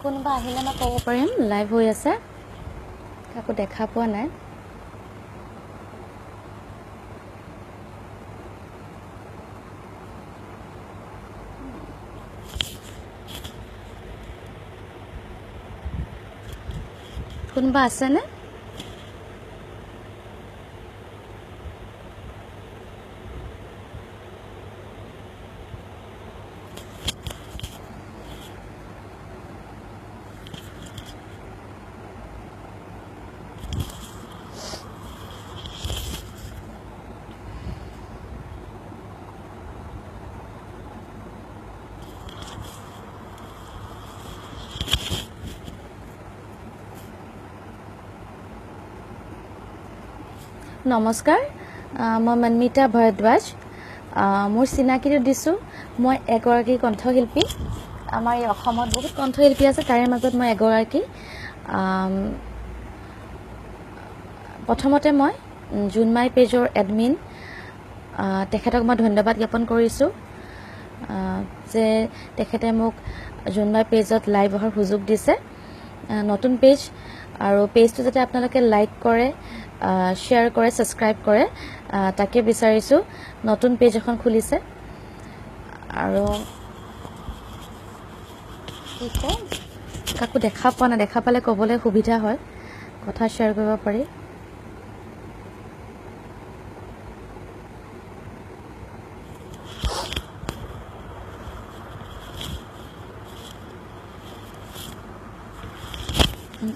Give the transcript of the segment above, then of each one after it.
কোনোবা আহিলে মই ক'ব পাৰিম লাইভ হৈ আছে কাকো দেখা পোৱা নাই কোনোবা আছেনে নমস্কাৰ মই মনমিতা ভৰদ্বাজ মোৰ চিনাকিটো দিছোঁ মই এগৰাকী কণ্ঠশিল্পী আমাৰ এই অসমত বহুত কণ্ঠশিল্পী আছে তাৰে মাজত মই এগৰাকী প্ৰথমতে মই জুনমাই পেজৰ এডমিন তেখেতক মই ধন্যবাদ জ্ঞাপন কৰিছোঁ যে তেখেতে মোক জুনমাই পেজত লাইভ অহাৰ সুযোগ দিছে নতুন পেজ আৰু পেজটো যাতে আপোনালোকে লাইক কৰে শ্বেয়াৰ কৰে ছাবস্ক্ৰাইব কৰে তাকে বিচাৰিছোঁ নতুন পেজ এখন খুলিছে আৰু কাকো দেখা পোৱা নাই দেখা পালে ক'বলৈ সুবিধা হয় কথা শ্বেয়াৰ কৰিব পাৰি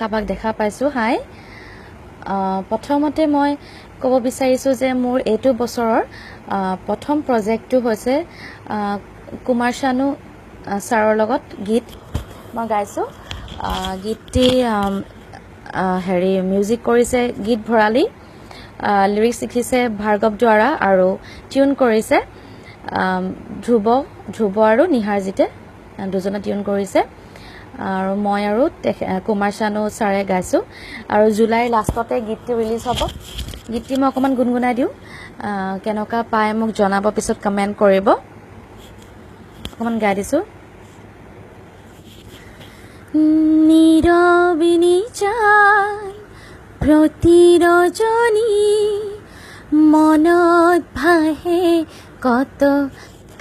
কাবাক দেখা পাইছোঁ হাই প্ৰথমতে মই ক'ব বিচাৰিছোঁ যে মোৰ এইটো বছৰৰ প্ৰথম প্ৰজেক্টটো হৈছে কুমাৰ শানু ছাৰৰ লগত গীত মই গাইছোঁ গীতটি মিউজিক কৰিছে গীত ভৰালী লিৰিক্স লিখিছে ভাৰ্গৱ দ্বাৰা আৰু টিউন কৰিছে ধ্ৰুৱ আৰু নিহাৰজিতে দুজনে টিউন কৰিছে আৰু মই আৰু কুমাৰ শানু ছাৰে গাইছোঁ আৰু জুলাইৰ লাষ্টতে গীতটি ৰিলিজ হ'ব গীতটি মই অকণমান গুণগুণাই দিওঁ কেনেকুৱা পায় মোক জনাব পিছত কমেণ্ট কৰিব অকণমান গাই দিছোঁ নীৰবিনী চান প্ৰতিৰজনী মনত ভাহে কত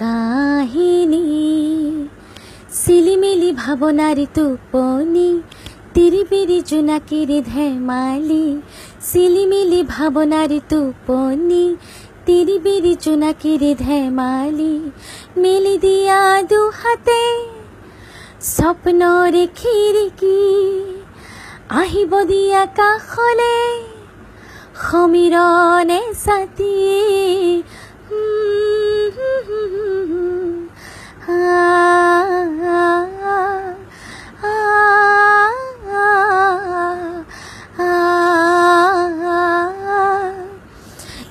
কাহিনী চিলিমিলি ভাৱনাৰী টোপনি তিৰিবিৰি জোনাকীৰ ধেমালি চিলিমিলি ভাৱনাৰী টোপনি তিৰিবিৰি জোনাকীৰ ধেমালি মেলি দিয়া দুহাতে স্বপ্নৰে খিৰিকী আহিব দিয়া কাষলে সমীৰণে ছাতি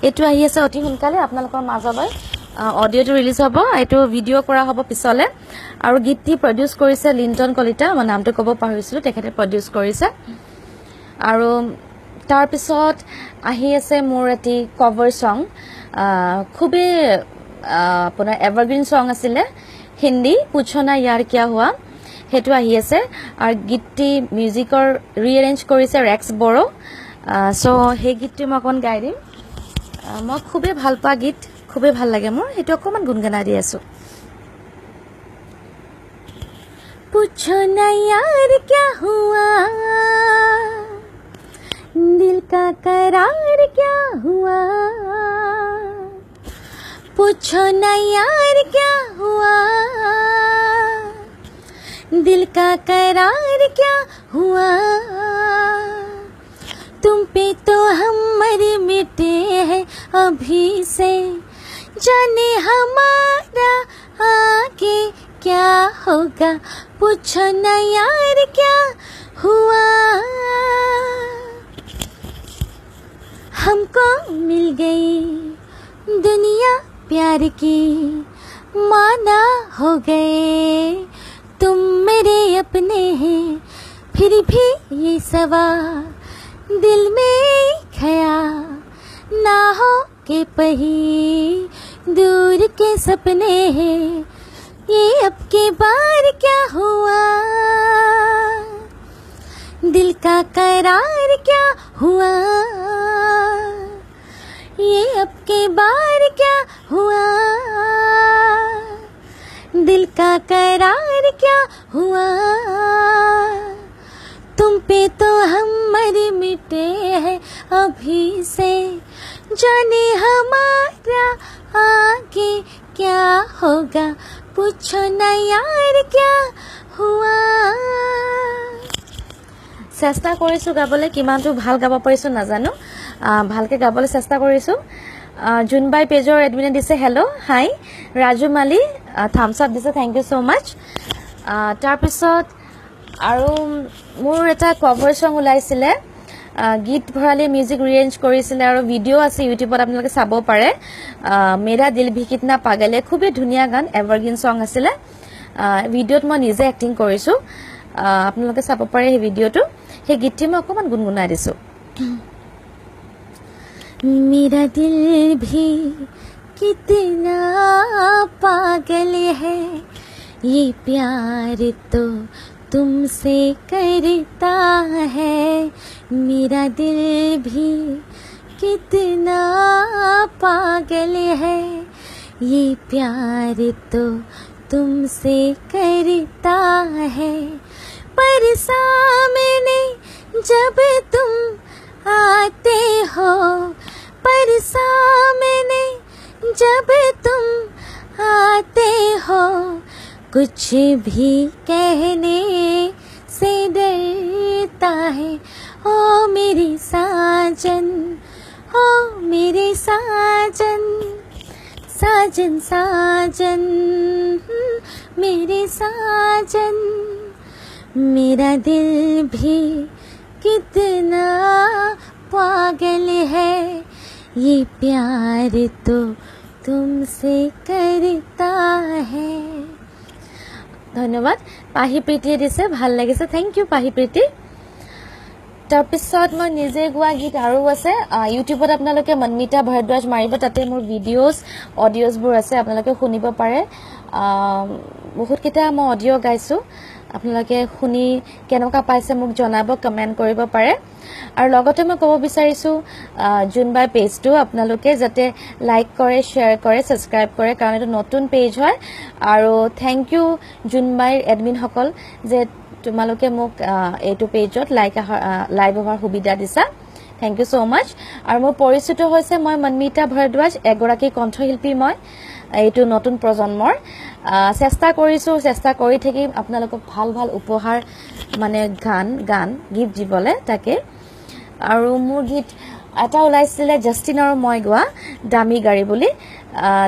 এইটো আহি আছে অতি সোনকালে আপোনালোকৰ মাজলৈ অডিঅ'টো ৰিলিজ হ'ব এইটো ভিডিঅ' কৰা হ'ব পিছলে আৰু গীতটি প্ৰডিউচ কৰিছে লিণ্টন কলিতা মই নামটো ক'ব পাহৰিছিলোঁ তেখেতে প্ৰডিউচ কৰিছে আৰু তাৰপিছত আহি আছে মোৰ এটি কভাৰ ছং খুবেই আপোনাৰ এভাৰগ্ৰীণ ছং আছিলে হিন্দী পুছনা ইয়াৰ কিয়া হোৱা সেইটো আহি আছে আৰু গীতটি মিউজিকৰ ৰিএৰেঞ্জ কৰিছে ৰেক্স বড়ো চ' সেই গীতটি মই অকণমান গাই দিম মই খুবেই ভাল পোৱা গীত খুবেই ভাল লাগে মোৰ সেইটো অকণমান গুণগুণাই দি আছোঁ পুছো না यार क्या हुआ दिल का करार क्या हुआ पूछो ना यार क्या हुआ दिल का करार क्या हुआ तुम पे तो हम मर मिटे हैं अभी से जाने हमारा आगे क्या होगा पूछो ना यार क्या हुआ हमको मिल गई दुनिया प्यार की माना हो गए तुम मेरे अपने हैं फिर भी ये सवाल दिल में खया ना हो के पही दूर के सपने हैं ये अब की बार क्या हुआ दिल का करार क्या हुआ ये अब की बार क्या हुआ दिल का करार क्या हुआ तुम पे तो हम मर मिटे हैं अभी से जाने हमारा आगे क्या होगा पूछो ना यार क्या हुआ চেষ্টা কৰিছোঁ গাবলৈ কিমানটো ভাল গাব পাৰিছোঁ নাজানো ভালকৈ গাবলৈ চেষ্টা কৰিছোঁ জুনবাই পেজৰ এডমিনে দিছে হেল্ল' হাই ৰাজু মালি থামছ আপ দিছে থেংক ইউ ছ' মাছ তাৰপিছত আৰু মোৰ এটা কভাৰ ছং ওলাইছিলে গীত ভৰালী মিউজিক ৰিএৰেঞ্জ কৰিছিলে আৰু ভিডিঅ' আছে ইউটিউবত আপোনালোকে চাব পাৰে মেৰা দিল ভি কিতনা পাগলে খুবেই ধুনীয়া গান এভাৰগ্ৰীণ ছং আছিলে ভিডিঅ'ত মই নিজে এক্টিং কৰিছোঁ আপোনালোকে চাব পাৰে সেই ভিডিঅ'টো সেই গীতটি মই অকণমান গুণগুণাই দিছোঁ मेरा दिल भी कितना पागल है ये प्यार तो तुमसे करता है मेरा दिल भी कितना पागल है ये प्यार तो तुमसे करता है पर सामने जब तुम आते हो पर सामने जब तुम आते हो कुछ भी कहने से डरता है ओ मेरे साजन ओ मेरे साजन साजन साजन मेरे साजन मेरा दिल भी कितना पागल है ये प्यार तो तुमसे करता है ধন্যবাদ পাহি প্ৰীতিয়ে দিছে ভাল লাগিছে থেংক ইউ পাহি প্ৰীতি তাৰপিছত মই নিজে গোৱা গীত আৰু আছে ইউটিউবত আপোনালোকে মনমিতা ভৰদ্বাজ মাৰিব তাতে মোৰ ভিডিঅ'ছ অডিঅ'ছবোৰ আছে আপোনালোকে শুনিব পাৰে বহুত কেইটা মই অডিঅ' গাইছোঁ আপোনালোকে শুনি কেনেকুৱা পাইছে মোক জনাব কমেণ্ট কৰিব পাৰে আৰু লগতে মই ক'ব বিচাৰিছোঁ জুনবাই পেজটো আপোনালোকে যাতে লাইক কৰে শ্বেয়াৰ কৰে ছাবস্ক্ৰাইব কৰে কাৰণ এইটো নতুন পেজ হয় আৰু থেংক ইউ জুনবাইৰ এডমিনসকল যে তোমালোকে মোক এইটো পেজত লাইভ হোৱাৰ সুবিধা দিছা থেংক ইউ ছ' মাছ আৰু মোৰ পৰিচিত হৈছে মই মনমিতা ভৰদ্বাজ এগৰাকী কণ্ঠশিল্পী মই এইটো নতুন প্ৰজন্মৰ চেষ্টা কৰিছোঁ চেষ্টা কৰি থাকিম আপোনালোকক ভাল ভাল উপহাৰ মানে গান গীত দিবলৈ তাকে আৰু মোৰ গীত এটা ওলাইছিলে জাষ্টিন আৰু মই গোৱা দামী গাড়ী বুলি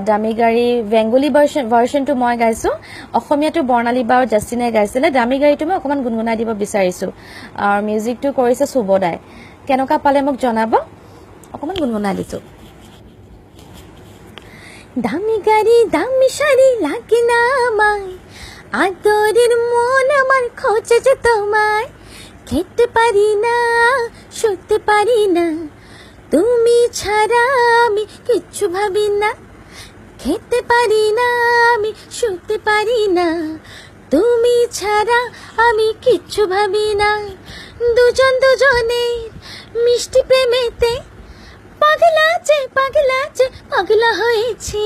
দামী গাড়ী বেংগলী ভাৰ্চনটো মই গাইছোঁ অসমীয়াটো বৰ্ণালী বা জাষ্টিনে গাইছিলে দামী গাড়ীটো মই অকণমান গুণগুণাই দিব বিচাৰিছোঁ আৰু মিউজিকটো কৰিছে সুবদাই কেনেকুৱা পালে মোক জনাব অকণমান গুণগুণাই দিছোঁ দামি গাড়ি দামি শাড়ি লাগে না আমায় আদরের মন আমার খোঁজে তোমায় খেতে পারি না শুতে পারি না তুমি ছাড়া আমি কিচ্ছু ভাবি না খেতে পারি না আমি শুতে পারি না তুমি ছাড়া আমি কিচ্ছু ভাবি না দুজন দুজনের মিষ্টি প্রেমেতে পাগলা পাগলা হয়েছে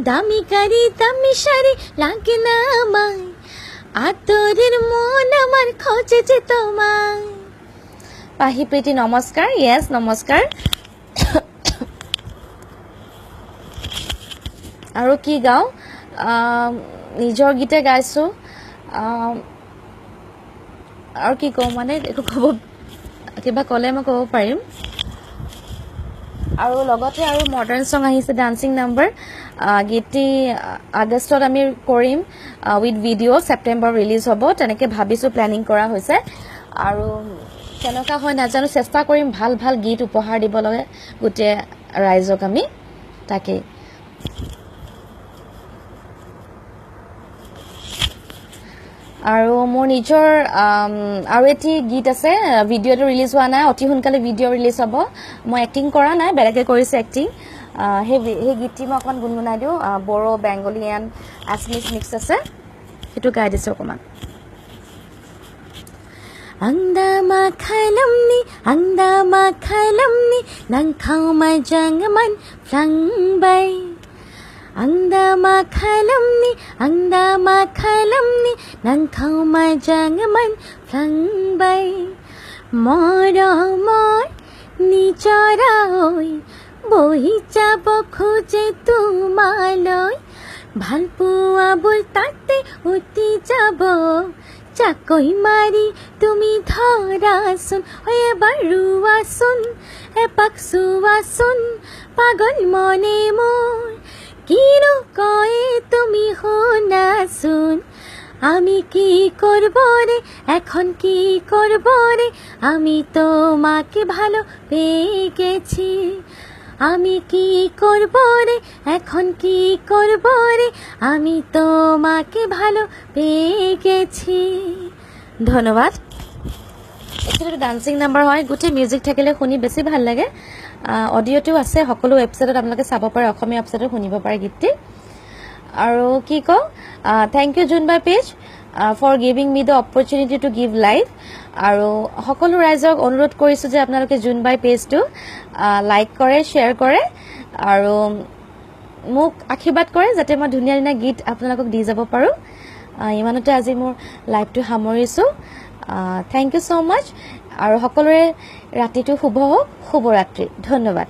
দামি গাড়ি দামি শাড়ি লাগে না আমায় আতরের মন আমার খোঁজেছে তোমায় পাহি প্ৰীতি নমস্কাৰ ইয়েছ নমস্কাৰ আৰু কি গাওঁ নিজৰ গীতে গাইছোঁ আৰু কি কওঁ মানে একো ক'ব কিবা ক'লে মই ক'ব পাৰিম আৰু লগতে আৰু মডাৰ্ণ ছং আহিছে ডান্সিং নাম্বাৰ গীতটি আগষ্টত আমি কৰিম উইথ ভিডিঅ' ছেপ্টেম্বৰ ৰিলিজ হ'ব তেনেকৈ ভাবিছোঁ প্লেনিং কৰা হৈছে আৰু কেনেকুৱা হয় নাজানো চেষ্টা কৰিম ভাল ভাল গীত উপহাৰ দিব লাগে গোটেই ৰাইজক আমি তাকেই আৰু মোৰ নিজৰ আৰু এটি গীত আছে ভিডিঅ'টো ৰিলিজ হোৱা নাই অতি সোনকালে ভিডিঅ' ৰিলিজ হ'ব মই এক্টিং কৰা নাই বেলেগে কৰিছে এক্টিং সেই গীতটি মই অকণমান গুণগুণাই দিওঁ বড়ো বেংগলীয়ান আছমিছ মিক্স আছে সেইটো গাই দিছোঁ অকণমান Angdama khalamni nang khau ma jangman phlang bay Angdama khalamni nang khau ma jangman phlang bay Mora mor nichara oi bohi jabo khoje tumaloi bhalpua bol tate uti jabo চাকই মারি তুমি ধরাসুন এবার রুয়াসুন এপাক সুয়াসুন পাগল মনে মোর কিনো কয়ে তুমি শোনাসুন আমি কি করব রে এখন কি করব রে আমি তোমাকে ভালো পেয়ে গেছি আমি কি করব রে এখন কি করব রে আমি তোমাকে ভালো পেয়ে গেছি ধন্যবাদ এটা ডান্সিং নাম্বাৰ হয় গোটেই মিউজিক থাকিলে শুনি বেছি ভাল লাগে অডিঅ'টো আছে সকলো ৱেবছাইটত আপোনালোকে চাব পাৰে অসমীয়া ৱেবছাইটত শুনিব পাৰে গীতটি আৰু কি কওঁ থ্যাংক ইউ জুনবাই page for giving me the opportunity to give live আৰু সকলো ৰাইজক অনুৰোধ কৰিছোঁ যে আপোনালোকে জুনবাই পেজটো লাইক কৰে শ্বেয়াৰ কৰে আৰু মোক আশীৰ্বাদ কৰে যাতে মই ধুনীয়া ধুনীয়া গীত আপোনালোকক দি যাব পাৰোঁ ইমানতে আজি মোৰ লাইভটো সামৰিছোঁ থ্যাংক ইউ সো মাচ আৰু সকলোৰে ৰাতিটো শুভ হওক শুভৰাত্ৰি ধন্যবাদ